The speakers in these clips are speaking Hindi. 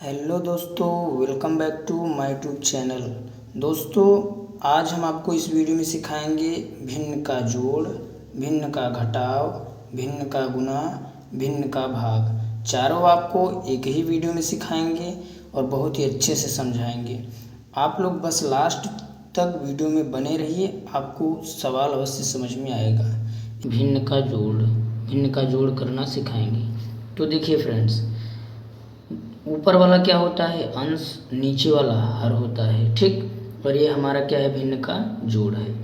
हेलो दोस्तों, welcome back to my YouTube channel. दोस्तों, आज हम आपको इस वीडियो में सिखाएंगे भिन्न का जोड़, भिन्न का घटाव, भिन्न का गुणा, भिन्न का भाग। चारों आपको एक ही वीडियो में सिखाएंगे और बहुत ही अच्छे से समझाएंगे। आप लोग बस लास्ट तक वीडियो में बने रहिए, आपको सवाल अवश्य समझ में आएगा। भिन्न का जोड़ करना सिखाएंगे। तो देखिए फ्रेंड्स, ऊपर वाला क्या होता है? अंश, नीचे वाला हर होता है, ठीक। और ये हमारा क्या है? भिन्न का जोड़ है।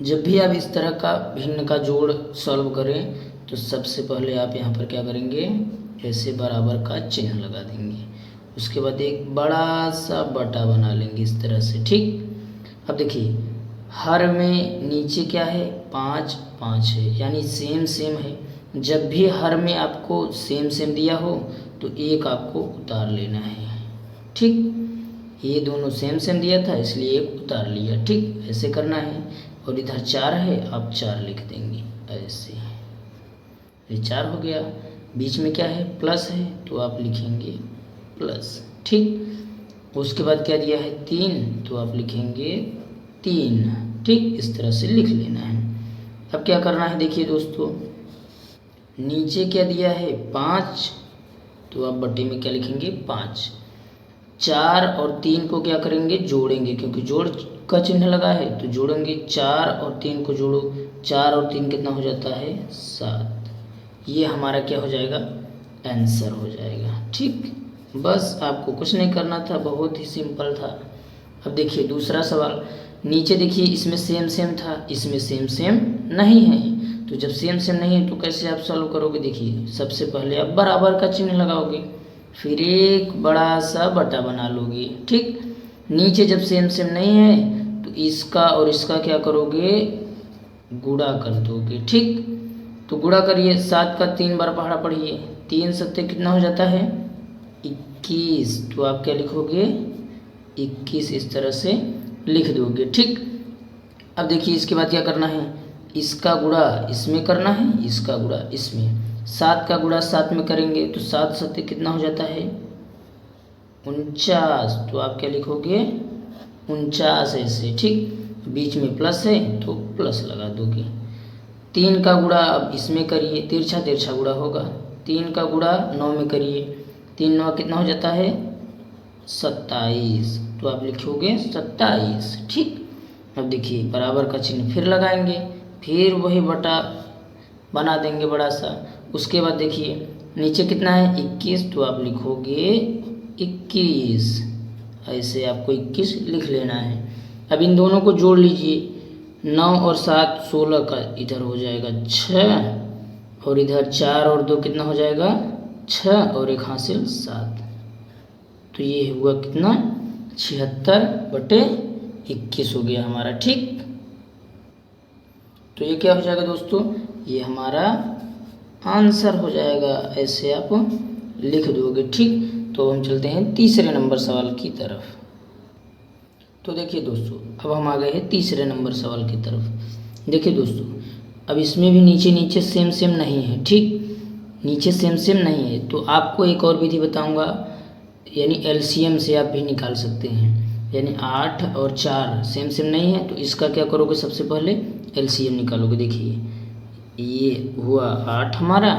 जब भी आप इस तरह का भिन्न का जोड़ सॉल्व करें तो सबसे पहले आप यहाँ पर क्या करेंगे? ऐसे बराबर का चिन्ह लगा देंगे। उसके बाद एक बड़ा सा बटा बना लेंगे इस तरह से, ठीक। अब देखिए, हर में नीचे क्या है? 5 5 है, यानी सेम सेम है। जब भी हर में आपको सेम सेम दिया हो तो एक आपको उतार लेना है, ठीक। ये दोनों सेम सेम दिया था इसलिए एक उतार लिया, ठीक। ऐसे करना है। और इधर 4 है, आप 4 लिख देंगे ऐसे। ये 4 हो गया। बीच में क्या है? प्लस है, तो आप लिखेंगे प्लस, ठीक। उसके बाद क्या दिया है? 3, तो आप लिखेंगे 3, ठीक। इस तरह से लिख लेना है। अब क्या करना है? देखिए दोस्तों, नीचे क्या दिया है? 5, तो आप बटे में क्या लिखेंगे? 5। 4 और 3 को क्या करेंगे? जोड़ेंगे, क्योंकि जोड़ का चिन्ह लगा है तो जोड़ेंगे। 4 और 3 को जोड़ो, 4 और 3 कितना हो जाता है? 7। ये हमारा क्या हो जाएगा? आंसर हो जाएगा, ठीक। बस आपको कुछ नहीं करना था, बहुत ही सिंपल था। अब देखिए दूसरा सवाल। नीचे देखिए, इसमें सेम सेम था, इसमें सेम सेम नहीं है। तो जब सेम सेम नहीं है तो कैसे आप सॉल्व करोगे? देखिए, सबसे पहले आप बराबर का चिन्ह लगाओगे, फिर एक बड़ा सा बटा बना लोगे, ठीक। नीचे जब सेम सेम नहीं है तो इसका और इसका क्या करोगे? गुणा कर दोगे, ठीक। तो गुणा करिए, 7 का 3 बार पहाड़ा पढ़िए। 3 सत्ते कितना हो जाता है? 21। तो आप क्या लिखोगे? 21 इस तरह से लिख दोगे, ठीक। अब देखिए, इसके बाद क्या करना है? इसका गुणा इसमें करना है, इसका गुणा इसमें। 7 का गुणा 7 में करेंगे तो 7 सत्ते कितना हो जाता है? 49। तो आप क्या लिखोगे? 49 ऐसे, ठीक। बीच में प्लस है तो प्लस लगा दोगे। 3 का गुणा अब इसमें करिए, तिरछा तिरछा गुणा होगा। 3 का गुणा 9 में करिए, 3 9 कितना हो जाता है? 27। तो आप लिखोगे 27, ठीक। अब देखिए, बराबर का चिन्ह फिर लगाएंगे, फिर वही बटा बना देंगे बड़ा सा। उसके बाद देखिए, नीचे कितना है? 21। तो आप लिखोगे 21, ऐसे आपको 21 लिख लेना है। अब इन दोनों को जोड़ लीजिए। 9 और 7 16 का इधर हो जाएगा 6, और इधर 4 और 2 कितना हो जाएगा? 6, और एक हासिल 7। तो ये हुआ कितना? 76/21 हो गया हमारा, ठीक। तो ये क्या हो जाएगा दोस्तों? ये हमारा आंसर हो जाएगा। ऐसे आप लिख दोगे, ठीक। तो हम चलते हैं तीसरे नंबर सवाल की तरफ। तो देखिए दोस्तों, अब हम आ गए हैं तीसरे नंबर सवाल की तरफ। देखिए दोस्तों, अब इसमें भी नीचे नीचे सेम सेम नहीं है, ठीक। नीचे सेम सेम नहीं है तो आपको एक और विधि बताऊंगा, यानी एलसीएम से आप भी निकाल सकते हैं। यानी 8 और 4 सेम सेम नहीं है तो इसका क्या करोगे? सबसे पहले एलसीएम निकालोगे। देखिए, ये हुआ 8 हमारा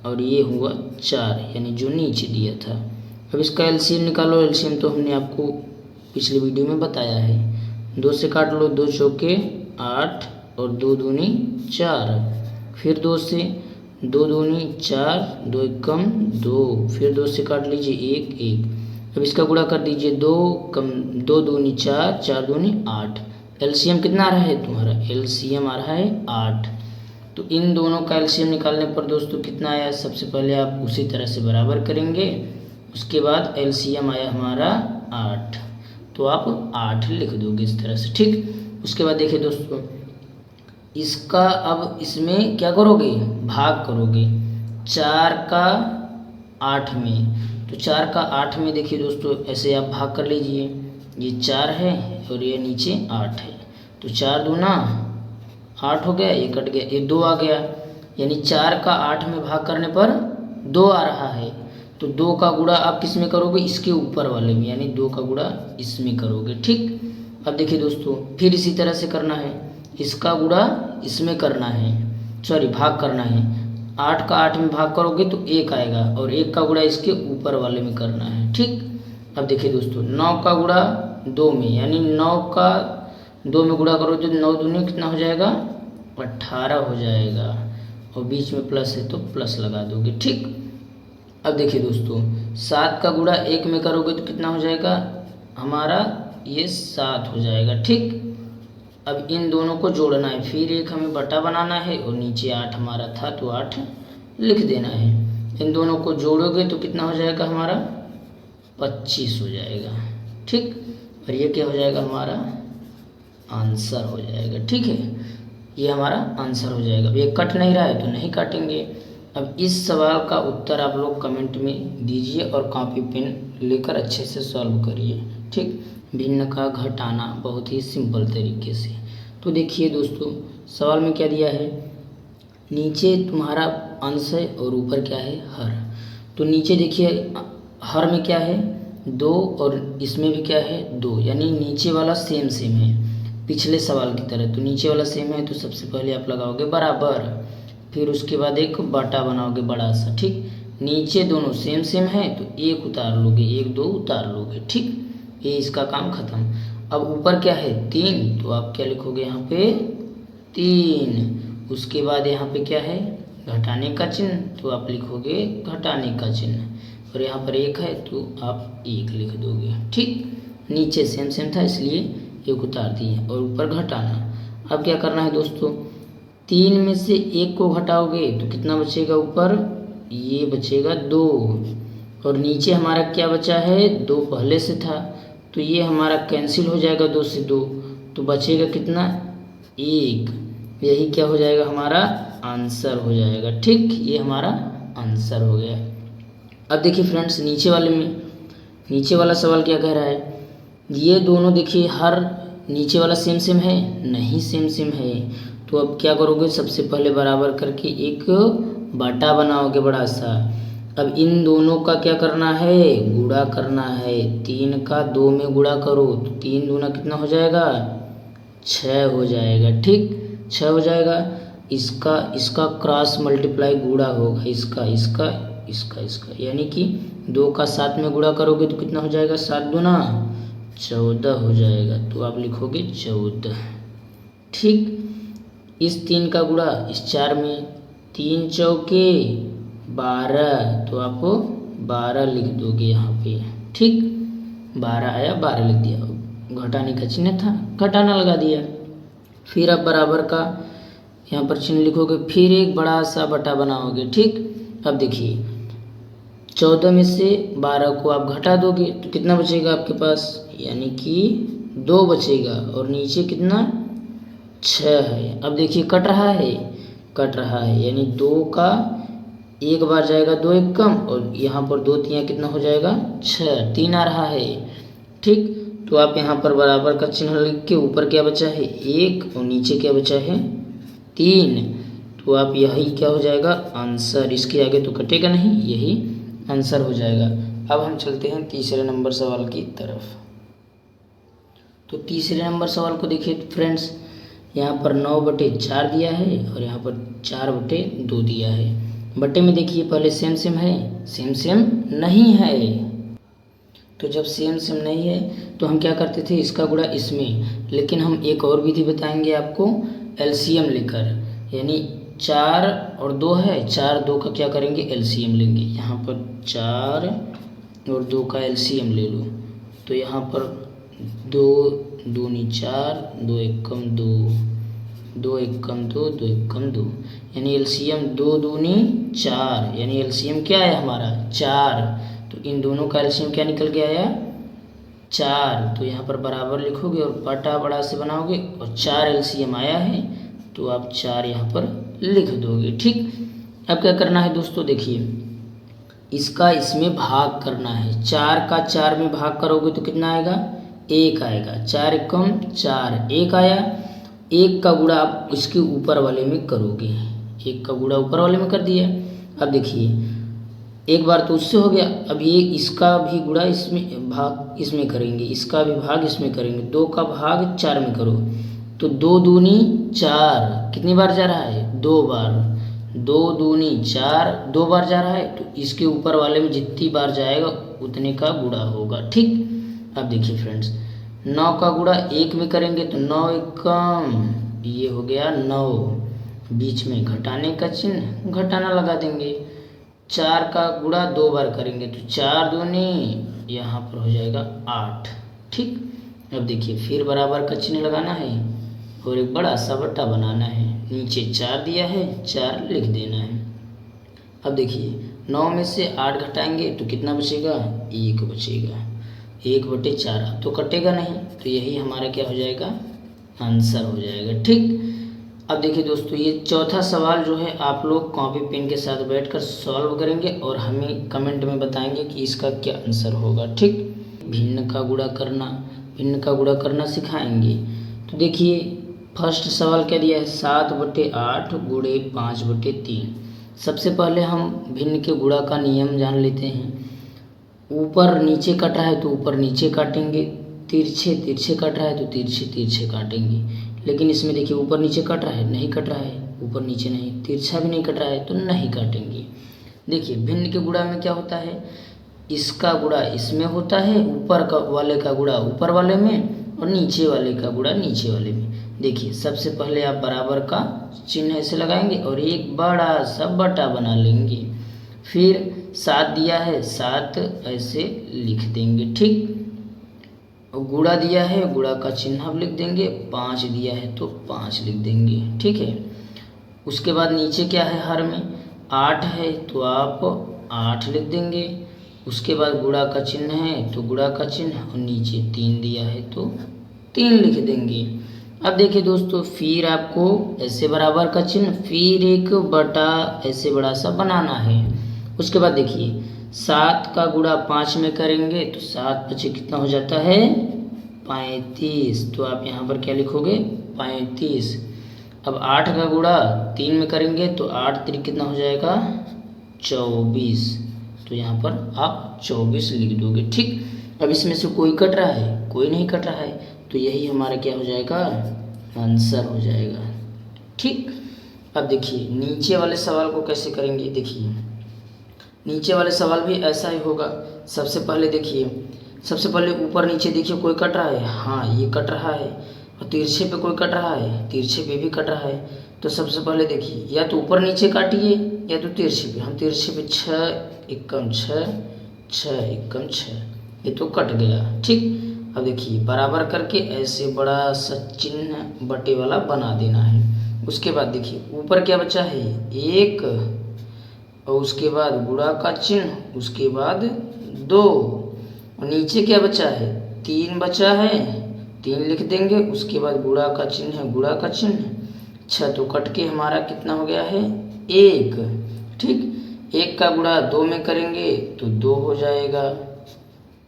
और ये हुआ 4, यानी जो नीचे दिया था। अब इसका एलसीएम निकालो। एलसीएम तो हमने आपको पिछले वीडियो में बताया है। 2 से काट लो, 2 चौके 8 और 2 दूनी 4। फिर 2 से, 2 दूनी 4, 2 एकम 2। फिर 2 से काट लीजिए 1 1। अब इसका गुणा कर दीजिए, 2 कम 2 दूनी 4, 4 दूनी 8। एलसीएम कितना आ रहा है तुम्हारा? एलसीएम आ रहा है 8। तो इन दोनों का एलसीएम निकालने पर दोस्तों कितना आया? सबसे पहले आप उसी तरह से बराबर करेंगे, उसके बाद एलसीएम आया हमारा 8, तो आप 8 लिख दोगे इस तरह से, ठीक। उसके बाद देखिए दोस्तों, इसका अब इसमें क्या करोगे? भाग करोगे। 4 का 8 में, तो 4 का 8 में देखिए दोस्तों, ऐसे आप भाग कर लीजिए। ये 4 है और ये नीचे 8 है, तो 4 दूना 8 हो गया, ये कट गया, ये 2 आ गया। यानी 4 का 8 में भाग करने पर 2 आ रहा है। तो 2 का गुणा आप किस में करोगे, इसके ऊपर वाले में, यानी 2 का गुणा इसमें करोगे। ठीक, अब देखिए दोस्तों फिर इसी तरह से करना है, इसका गुणा इसमें करना है, सॉरी भाग करना है। 8 का 8 में भाग करोगे तो 1 आएगा, और 1 का गुणा इसके ऊपर वाले में करना है। ठीक, अब देखिए दोस्तों 9 का गुणा 2 में, यानी 9 का 2 में गुणा करो तो 9 दूनी कितना हो जाएगा, 18 हो जाएगा, और बीच में प्लस है तो प्लस लगा दोगे। ठीक, अब देखिए दोस्तों 7 का गुणा 1 में करोगे तो कितना हो जाएगा हमारा, ये 7 हो जाएगा। ठीक, अब इन दोनों को जोड़ना है, फिर एक हमें बटा बनाना है, और नीचे 8 हमारा था तो 8 लिख देना है। इन दोनों को जोड़ोगे तो कितना हो जाएगा हमारा, 25 हो जाएगा। ठीक, और ये क्या हो जाएगा हमारा आंसर हो जाएगा। ठीक है, ये हमारा आंसर हो जाएगा। ये कट नहीं रहा है तो नहीं काटेंगे। अब इस सवाल का उत्तर आप लोग कमेंट में दीजिए और कॉपी पेन लेकर अच्छे से सॉल्व करिए। ठीक, भिन्न का घटाना बहुत ही सिंपल तरीके से। तो देखिए दोस्तों सवाल में क्या दिया है, नीचे तुम्हारा अंश है और ऊपर क्या है हर। तो नीचे देखिए हर में क्या है 2, और इसमें भी क्या है 2, यानी नीचे वाला सेम सेम है पिछले सवाल की तरह। तो नीचे वाला सेम है तो सबसे पहले आप लगाओगे बराबर, फिर उसके बाद एक बटा बनाओगे बड़ा सा। ठीक, नीचे दोनों सेम सेम है तो 1 उतार लोगे, 1 2 उतार लोगे। ठीक, ये इसका काम खत्म। अब ऊपर क्या है 3, तो आप क्या लिखोगे यहाँ पे 3। उसके बाद यहाँ पे क्या है घटाने का चिन्ह, तो आप लिखोगे घटाने का चिन्ह, और यहाँ पर 1 है तो आप 1 लिख दोगे। ठीक, नीचे सेम सेम था इसलिए 1 उतार दिए, और ऊपर घटाना। अब क्या करना है दोस्तों, 3 में से 1 को घटाओगे तो कितना बचेगा ऊपर, ये बचेगा 2, और नीचे हमारा क्या बचा है 2 पहले से था तो ये हमारा कैंसिल हो जाएगा 2 से 2, तो बचेगा कितना 1। यही क्या हो जाएगा हमारा आंसर हो जाएगा। ठीक, ये हमारा आंसर हो गया। अब देखिए फ्रेंड्स नीचे वाले में, नीचे वाला सवाल क्या कह रहा है, ये दोनों देखिए हर नीचे वाला सेम सेम है, नहीं सेम सेम है। तो अब क्या करोगे, सबसे पहले बराबर करके एक बटा बनाओगे बड़ा सा। अब इन दोनों का क्या करना है, गुणा करना है। 3 का 2 में गुणा करो तो 3 दूना कितना हो जाएगा 6 हो जाएगा। ठीक, 6 हो जाएगा। इसका क्रॉस मल्टीप्लाई गुणा होगा, इसका इसका इसका इसका, यानी कि 2 का 7 में गुणा करोगे तो कितना हो जाएगा 7 दूना 14 हो जाएगा, तो आप लिखोगे 14। ठीक, इस 3 का गुणा इस 4 में, 3 चौके 12, तो आप 12 लिख दोगे यहाँ पे। ठीक, 12 आया 12 लिख दिया, घटाने का चिन्ह था घटाना लगा दिया। फिर आप बराबर का यहाँ पर चिन्ह लिखोगे, फिर एक बड़ा सा बटा बनाओगे। ठीक, अब देखिए 14 में से 12 को आप घटा दोगे तो कितना बचेगा आपके पास, यानी कि 2 बचेगा, और नीचे कितना 6 है। अब देखिए कट रहा है, यानी 2 का 1 बार जाएगा 2 एक कम, और यहाँ पर 2 3 कितना हो जाएगा 6, 3 आ रहा है। ठीक, तो आप यहाँ पर बराबर का चिन्ह लिख के ऊपर क्या बचा है 1 और नीचे क्या बचा है 3, तो आप यही क्या हो जाएगा आंसर। इसके आगे तो कटेगा नहीं, यही आंसर हो जाएगा। अब हम चलते हैं तीसरे नंबर सवाल की तरफ। तो तीसरे नंबर सवाल को देखिए फ्रेंड्स, यहाँ पर 9/4 दिया है और यहाँ पर 4/2 दिया है। बटे में देखिए पहले सेम सेम है, सेम सेम नहीं है। तो जब सेम सेम नहीं है तो हम क्या करते थे, इसका गुणा इसमें। लेकिन हम एक और विधि बताएंगे आपको एलसीएम लेकर, यानी 4 और 2 है, 4 2 का क्या करेंगे एलसीएम लेंगे। यहाँ पर 4 और 2 का एलसीएम ले लो, तो यहाँ पर 2 दूनी 4, 2 एक कम 2, 2 एक कम 2, 2 एक कम 2, यानी एलसीएम 2 दूनी 4, यानी एलसीएम क्या है हमारा 4। तो इन दोनों का एलसीएम क्या निकल के आया 4, तो यहाँ पर बराबर लिखोगे और बटा बड़ा से बनाओगे, और 4 एलसीएम आया है तो आप 4 यहाँ पर लिख दोगे। ठीक, अब क्या करना है दोस्तों, देखिए इसका इसमें भाग करना है। 4 का 4 में भाग करोगे तो कितना आएगा 1 आएगा, 4 एक कम 4, 1 आया। 1 का गुणा आप इसके ऊपर वाले में करोगे, 1 का गुणा ऊपर वाले में कर दिया। अब देखिए एक बार तो उससे हो गया। अब ये इसका भी गुणा इसमें भाग इसमें करेंगे, इसका भी भाग इसमें करेंगे। 2 का भाग 4 में करो तो 2 दूनी 4, कितनी बार जा रहा है? 2 बार। 2 दूनी 4, 2 बार जा रहा है तो इसके ऊपर वाले में जितनी बार जाएगा उतने का गुणा होगा। ठीक, अब देखिए फ्रेंड्स, 9 का गुणा 1 में करेंगे तो 9 एकम, ये हो गया 9, बीच में घटाने का चिन्ह, घटाना लगा देंगे। 4 का गुणा 2 बार करेंगे तो 4 दूनी, यहाँ पर हो जाएगा 8। ठीक, अब देखिए फिर बराबर का चिन्ह लगाना है और एक बड़ा सा बट्टा बनाना है। नीचे 4 दिया है, 4 लिख देना है। अब देखिए 9 में से 8 घटाएंगे तो कितना बचेगा? 1 बचेगा। 1/4 तो कटेगा नहीं, तो यही हमारा क्या हो जाएगा? आंसर हो जाएगा। ठीक, अब देखिए दोस्तों, ये चौथा सवाल जो है आप लोग कॉपी पेन के साथ बैठकर सॉल्व करेंगे और हमें कमेंट में बताएंगे कि इसका क्या आंसर होगा। ठीक, भिन्न का गुणा करना सिखाएंगे। तो देखिए फर्स्ट सवाल क्या दिया है? 7/8 गुणे 5/3। सबसे पहले हम भिन्न के गुणा का नियम जान लेते हैं। ऊपर नीचे कट रहा है तो ऊपर नीचे काटेंगे, तिरछे तिरछे कट रहा है तो तिरछे तिरछे काटेंगे। लेकिन इसमें देखिए ऊपर नीचे कट रहा है, नहीं कट रहा है, ऊपर नीचे नहीं, तिरछा भी नहीं कट रहा है तो नहीं काटेंगे। देखिए भिन्न के गुणा में क्या होता है? इसका गुणा इसमें होता है, ऊपर का वाले का गुणा ऊपर वाले में और नीचे वाले का गुणा नीचे वाले में। देखिए सबसे पहले आप बराबर का चिन्ह ऐसे लगाएंगे और एक बड़ा सा बटा बना लेंगे। फिर 7 दिया है, 7 ऐसे लिख देंगे। ठीक, गुणा दिया है, गुणा का चिन्ह आप लिख देंगे। 5 दिया है तो 5 लिख देंगे। ठीक है, उसके बाद नीचे क्या है? हर में 8 है तो आप 8 लिख देंगे। उसके बाद गुणा का चिन्ह है तो गुणा का चिन्ह, और नीचे 3 दिया है तो 3 लिख देंगे। अब देखिए दोस्तों, फिर आपको ऐसे बराबर का चिन्ह, फिर एक बटा ऐसे बड़ा सा बनाना है। उसके बाद देखिए 7 का गुणा 5 में करेंगे तो 7 पचे कितना हो जाता है? 35। तो आप यहाँ पर क्या लिखोगे? 35। अब 8 का गुणा 3 में करेंगे तो 8 3 कितना हो जाएगा? 24। तो यहाँ पर आप 24 लिख दोगे। ठीक, अब इसमें से कोई कट रहा है? कोई नहीं कट रहा है, तो यही हमारा क्या हो जाएगा? आंसर हो जाएगा। ठीक, अब देखिए नीचे वाले सवाल को कैसे करेंगे। देखिए नीचे वाले सवाल भी ऐसा ही होगा। सबसे पहले देखिए, सबसे पहले ऊपर नीचे देखिए कोई कट रहा है, हाँ ये कट रहा है, और तिरछे पे कोई कट रहा है, तिरछे पे भी कट रहा है। तो सबसे पहले देखिए या तो ऊपर नीचे काटिए या तो तिरछे पे। हम तिरछे पे 6 एकम 6, 6 एकम 6, ये तो कट गया। ठीक, अब देखिए बराबर करके ऐसे बड़ा सा चिन्ह बटे वाला बना देना है। उसके बाद देखिए ऊपर क्या बचा है? 1, और उसके बाद गुणा का चिन्ह, उसके बाद 2, और नीचे क्या बचा है? 3 बचा है, 3 लिख देंगे। उसके बाद गुणा का चिन्ह है, गुणा का चिन्ह, 6 तो कट के हमारा कितना हो गया है? 1। ठीक, 1 का गुणा 2 में करेंगे तो 2 हो जाएगा।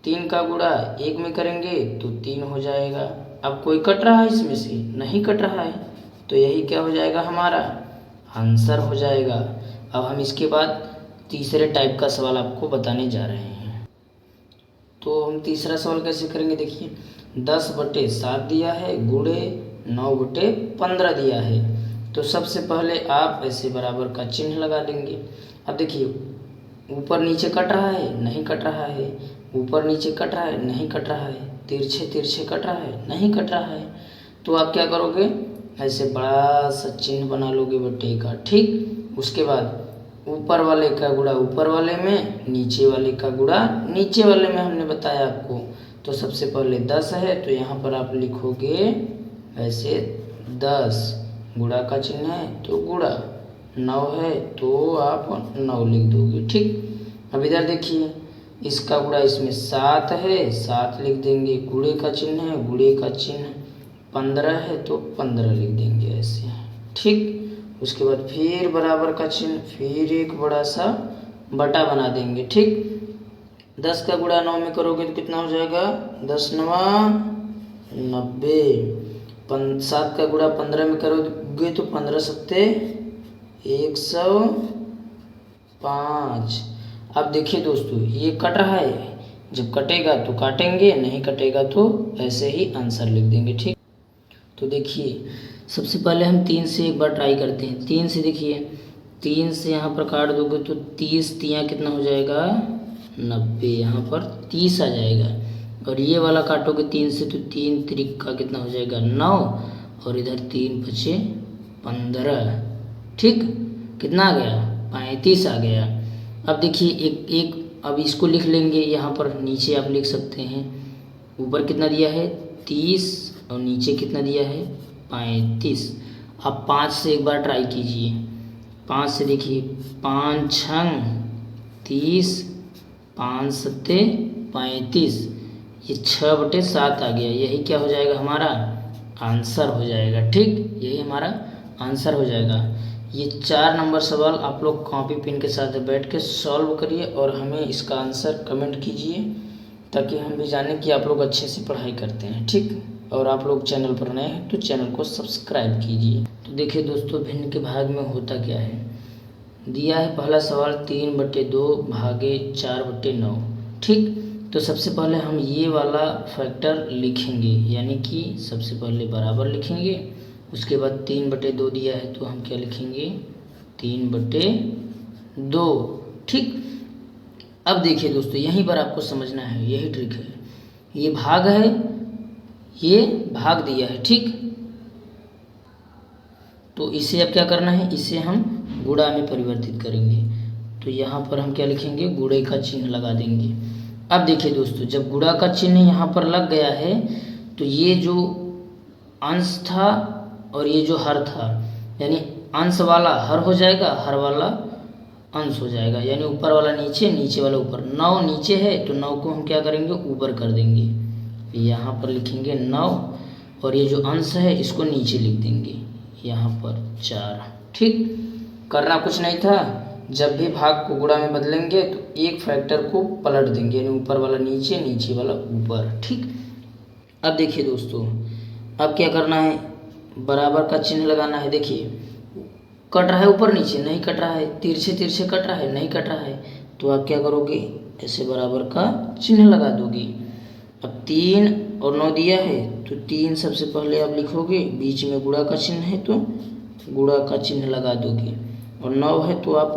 3 का गुणा 1 में करेंगे तो 3 हो जाएगा। अब कोई कट रहा है इसमें से? नहीं कट रहा है, तो यही क्या हो जाएगा? हमारा आंसर हो जाएगा। अब हम इसके बाद तीसरे टाइप का सवाल आपको बताने जा रहे हैं। तो हम तीसरा सवाल कैसे करेंगे? देखिए 10/7 दिया है गुणे 9/15 दिया है। तो सबसे पहले आप ऐसे बराबर का चिन्ह लगा देंगे। अब देखिए ऊपर नीचे कट रहा है? नहीं कट रहा है। ऊपर नीचे कट रहा है? नहीं कट रहा है। तिरछे तिरछे कट रहा है? नहीं कट रहा है। तो आप क्या करोगे? ऐसे बड़ा सा चिन्ह बना लोगे बटे का। ठीक, उसके बाद ऊपर वाले का गुणा ऊपर वाले में, नीचे वाले का गुणा नीचे वाले में, हमने बताया आपको। तो सबसे पहले 10 है तो यहाँ पर आप लिखोगे ऐसे 10, गुणा का चिन्ह है तो गुणा, 9 है तो आप 9 लिख दोगे। ठीक, अब इधर देखिए इसका गुणा इसमें 7 है, 7 लिख देंगे। गुणे का चिन्ह है, गुणे का चिन्ह, 15 है तो 15 लिख देंगे ऐसे। ठीक, उसके बाद फिर बराबर का चिन्ह, फिर एक बड़ा सा बटा बना देंगे। ठीक, 10 का गुणा 9 में करोगे तो कितना हो जाएगा? 10 9 90। 7 का गुणा 15 में करोगे तो 15 7 105। अब देखिए दोस्तों, ये कट रहा है, जब कटेगा तो काटेंगे, नहीं कटेगा तो ऐसे ही आंसर लिख देंगे। ठीक, तो देखिए सबसे पहले हम 3 से एक बार ट्राई करते हैं। 3 से देखिए, 3 से यहाँ पर काट दोगे तो 30 तियाँ कितना हो जाएगा 90, यहाँ पर 30 आ जाएगा। और ये वाला काटोगे 3 से तो 3 त्रिक का कितना हो जाएगा 9, और इधर 3 बचे 15। ठीक, कितना आ गया 35 आ गया। अब देखिए एक एक अब इसको लिख लेंगे, यहाँ पर नीचे आप लिख सकते हैं, ऊपर कितना दिया है 30 और नीचे कितना दिया है 35। अब 5 से एक बार ट्राई कीजिए। 5 से देखिए, 5 छंग 30, 5 सत्ते 35, ये 6/7 आ गया। यही क्या हो जाएगा हमारा आंसर हो जाएगा। ठीक, यही हमारा आंसर हो जाएगा। ये 4 नंबर सवाल आप लोग कॉपी पेन के साथ बैठ के सॉल्व करिए और हमें इसका आंसर कमेंट कीजिए, ताकि हम भी जानें कि आप लोग अच्छे से पढ़ाई करते हैं। ठीक, और आप लोग चैनल पर नए हैं तो चैनल को सब्सक्राइब कीजिए। तो देखिए दोस्तों, भिन्न के भाग में होता क्या है। दिया है पहला सवाल 3/2 भागे 4/9। ठीक, तो सबसे पहले हम ये वाला फैक्टर लिखेंगे, यानी कि सबसे पहले बराबर लिखेंगे, उसके बाद 3/2 दिया है तो हम क्या लिखेंगे 3/2। ठीक, अब देखिए दोस्तों, यहीं पर आपको समझना है, यही ट्रिक है। ये भाग है, ये भाग दिया है। ठीक, तो इसे अब क्या करना है, इसे हम गुणा में परिवर्तित करेंगे। तो यहाँ पर हम क्या लिखेंगे, गुणे का चिन्ह लगा देंगे। अब देखिए दोस्तों, जब गुणा का चिन्ह यहाँ पर लग गया है तो ये जो अंश था और ये जो हर था, यानी अंश वाला हर हो जाएगा, हर वाला अंश हो जाएगा, यानी ऊपर वाला नीचे, नीचे वाला ऊपर। 9 नीचे है तो 9 को हम क्या करेंगे ऊपर कर देंगे, यहाँ पर लिखेंगे 9, और ये जो अंश है इसको नीचे लिख देंगे, यहाँ पर 4। ठीक, करना कुछ नहीं था, जब भी भाग को गुणा में बदलेंगे तो एक फैक्टर को पलट देंगे, यानी ऊपर वाला नीचे, नीचे वाला ऊपर। ठीक, अब देखिए दोस्तों, अब क्या करना है, बराबर का चिन्ह लगाना है। देखिए कट रहा है ऊपर नीचे, नहीं कट रहा है, तिरछे तिरछे कट रहा है, नहीं कट रहा है, तो आप क्या करोगे, ऐसे बराबर का चिन्ह लगा दोगे। अब 3 और 9 दिया है तो 3 सबसे पहले आप लिखोगे, बीच में गुणा का चिन्ह है तो गुणा का चिन्ह लगा दोगे, और 9 है तो आप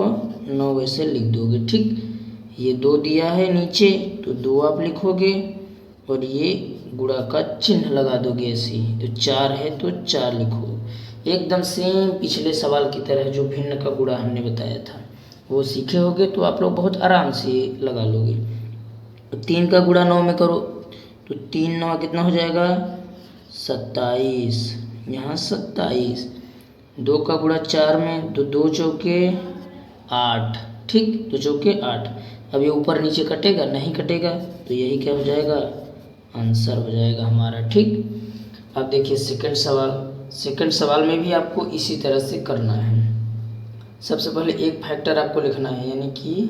9 वैसे लिख दोगे। ठीक, ये 2 दिया है नीचे तो 2 आप लिखोगे, और ये गुणा का चिन्ह लगा दोगे ऐसे ही। तो 4 है तो 4 लिखो, एकदम सेम पिछले सवाल की तरह जो भिन्न का गुणा हमने बताया था वो सीखे होगे तो आप लोग बहुत आराम से लगा लोगे। तो 3 का गुणा 9 में करो तो 3 9 कितना हो जाएगा 27, यहाँ 27। 2 का गुणा 4 में तो 2 चौके 8। ठीक, 2 चौके 8। अब ये ऊपर नीचे कटेगा, नहीं कटेगा, तो यही क्या हो जाएगा आंसर हो जाएगा हमारा। ठीक, अब देखिए सेकंड सवाल में भी आपको इसी तरह से करना है। सबसे पहले एक फैक्टर आपको लिखना है, यानी कि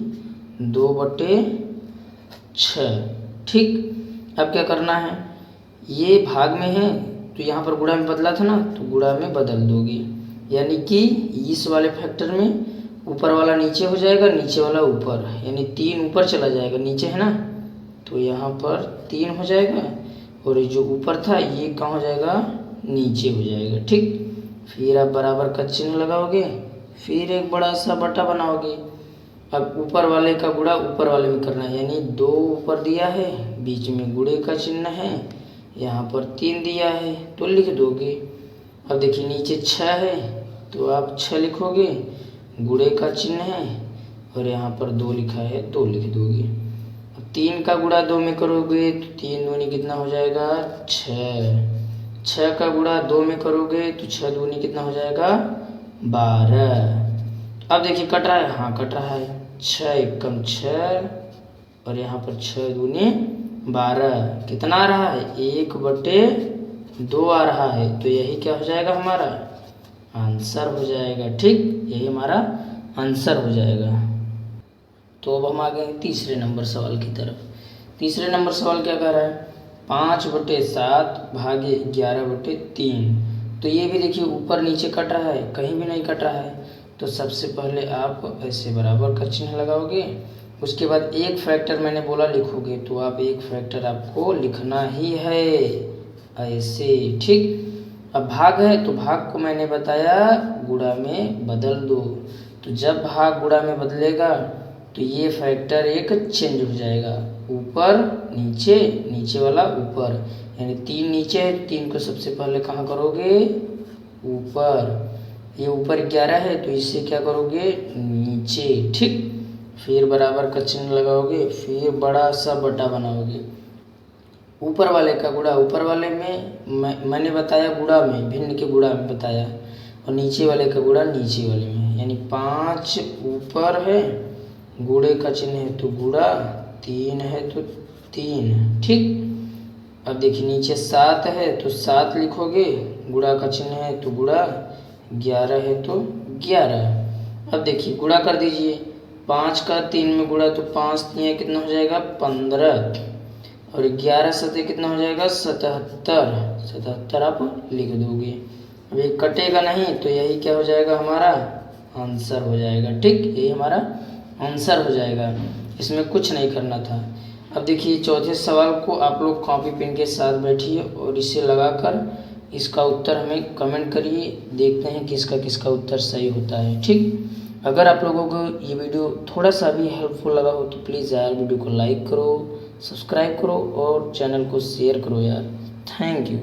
2/6। ठीक, अब क्या करना है, ये भाग में है तो यहाँ पर गुणा में बदला था ना, तो गुणा में बदल दोगे, यानी कि इस वाले फैक्टर में ऊपर वाला नीचे हो जाएगा, नीचे वाला ऊपर, यानी 3 ऊपर चला जाएगा, नीचे है ना, तो यहाँ पर 3 हो जाएगा, और ये जो ऊपर था ये कहाँ हो जाएगा नीचे हो जाएगा। ठीक, फिर आप बराबर का चिन्ह लगाओगे, फिर एक बड़ा सा बटा बनाओगे। अब ऊपर वाले का गुणा ऊपर वाले में करना है, यानी 2 ऊपर दिया है, बीच में गुणे का चिन्ह है, यहाँ पर 3 दिया है तो लिख दोगे। अब देखिए नीचे 6 है तो आप 6 लिखोगे, गुणे का चिन्ह है, और यहाँ पर 2 लिखा है 2 लिख दोगे। अब 3 का गुणा 2 में करोगे तो 3 दूनी कितना हो जाएगा 6। 6 का गुणा 2 में करोगे तो 6 दूनी कितना हो जाएगा 12। अब देखिए कट रहा है, हाँ कट रहा है, 6 एकम 6, और यहाँ पर 6 दूनी 12, कितना आ रहा है 1/2 आ रहा है, तो यही क्या हो जाएगा हमारा आंसर हो जाएगा। ठीक, यही हमारा आंसर हो जाएगा। तो अब हम आ गए तीसरे नंबर सवाल की तरफ। तीसरे नंबर सवाल क्या कह रहा है, 5/7 भागे 11/3। तो ये भी देखिए ऊपर नीचे कट रहा है, कहीं भी नहीं कट रहा है, तो सबसे पहले आप ऐसे बराबर का चिन्ह लगाओगे, उसके बाद एक फैक्टर मैंने बोला लिखोगे, तो आप एक फैक्टर आपको लिखना ही है ऐसे, ठीक। अब भाग है तो भाग को मैंने बताया गुणा में बदल दो, तो जब भाग गुणा में बदलेगा तो ये फैक्टर एक चेंज हो जाएगा, ऊपर नीचे, नीचे वाला ऊपर, यानी 3 नीचे है, 3 को सबसे पहले कहाँ करोगे, ऊपर। ये ऊपर 11 है तो इससे क्या करोगे, नीचे, ठीक। फिर बराबर का चिन्ह लगाओगे, फिर बड़ा सा बटा बनाओगे। ऊपर वाले का गुणा ऊपर वाले में मैंने बताया गुणा में, भिन्न के गुणा में बताया, और नीचे वाले का गुणा नीचे वाले में, यानी 5 ऊपर है, गुणे का चिन्ह है तो गुणा, 3 है तो 3, ठीक। अब देखिए नीचे 7 है तो 7 लिखोगे, गुणा का चिन्ह है तो गुणा, 11 है तो 11। अब देखिए गुणा कर दीजिए, 5 का 3 में गुणा तो 5 3 कितना हो जाएगा 15, और 11 सतह कितना हो जाएगा 77, 77 आप लिख दोगे। अब ये कटेगा नहीं तो यही क्या हो जाएगा, हमारा आंसर हो जाएगा, ठीक। यही हमारा आंसर हो जाएगा, इसमें कुछ नहीं करना था। अब देखिए चौथे सवाल को आप लोग कॉपी पेन के साथ बैठिए और इसे लगाकर इसका उत्तर हमें कमेंट करिए, देखते हैं किसका किसका उत्तर सही होता है, ठीक। अगर आप लोगों को ये वीडियो थोड़ा सा भी हेल्पफुल लगा हो तो प्लीज़ यार वीडियो को लाइक करो, सब्सक्राइब करो और चैनल को शेयर करो यार। Thank you.